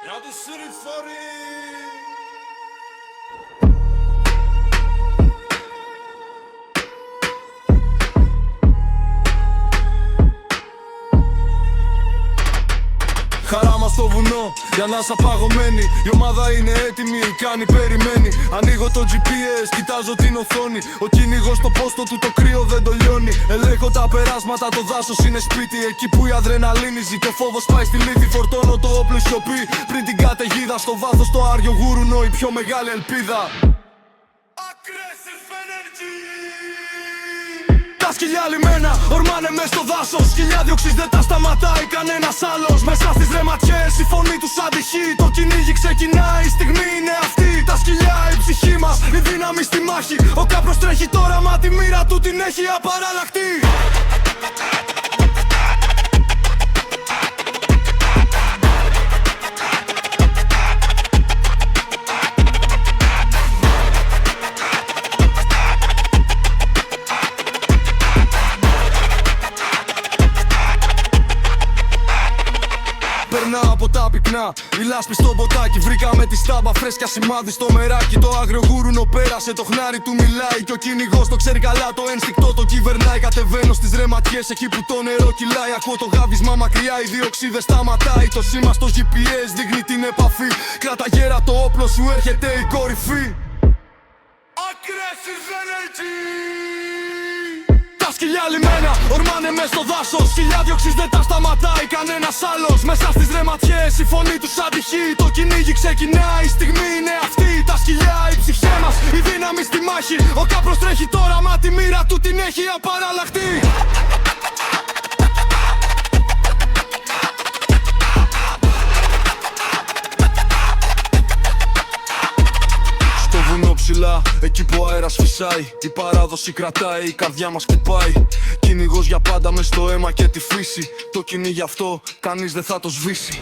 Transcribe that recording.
Ja, du surret for it. Χαρά μας στο βουνό, για να σ' απαγωμένη. Η ομάδα είναι έτοιμη, κάνει περιμένει. Ανοίγω το GPS, κοιτάζω την οθόνη. Ο κυνηγός στο πόστο του, το κρύο δεν το λιώνει. Ελέγχω τα περάσματα, το δάσος είναι σπίτι. Εκεί που η αδρεναλίνη ζει και ο φόβος πάει στη λύθη. Φορτώνω το όπλο η σιωπή, πριν την καταιγίδα. Στο βάθος το άριο γούρουνο, η πιο μεγάλη ελπίδα. Aggressive energy. Τα σκυλιά λιμένα, ορμάνε μες στο δάσος. Σκυλιά διώξεις δεν τα σταματάει κανένας άλλος. Μέσα στις ρεματιές η φωνή τους αντυχεί. Το κυνήγι ξεκινάει, η στιγμή είναι αυτή. Τα σκυλιά η ψυχή μας, η δύναμη στη μάχη. Ο κάπρος τρέχει τώρα, μα τη μοίρα του την έχει απαραλλαχτεί. Περνάω από τα πυκνά, η λάσπη στο ποτάκι. Βρήκαμε τη στάμπα φρέσκια σημάδι στο μεράκι. Το άγριο γούρουνο πέρασε, το χνάρι του μιλάει. Και ο κυνηγός το ξέρει καλά, το ένστικτο το κυβερνάει. Κατεβαίνω στις ρεματιές, εκεί που το νερό κυλάει. Ακούω το γάβισμα μακριά, η δίωξη δεν σταματάει. Το σήμα στο GPS δείχνει την επαφή. Κράτα γέρα το όπλο σου, έρχεται η κορυφή. Aggressive energy. Τα σκυλιά λιμένα, ορμάνε μες στο δάσος. Σκυλιά διώξεις δεν τα σταματάει κανένας άλλος. Μέσα στις ρεματιές η φωνή τους αντυχεί. Το κυνήγι ξεκινάει, η στιγμή είναι αυτή. Τα σκυλιά η ψυχή μας, η δύναμη στη μάχη. Ο κάπρος τρέχει τώρα, μα τη μοίρα του την έχει απαραλλαχτεί. Ψηλά, εκεί που ο αέρας φυσάει. Η παράδοση κρατάει, η καρδιά μας χτυπάει. Κυνηγός για πάντα μες στο αίμα και τη φύση. Το κυνήγι αυτό κανείς δεν θα το σβήσει.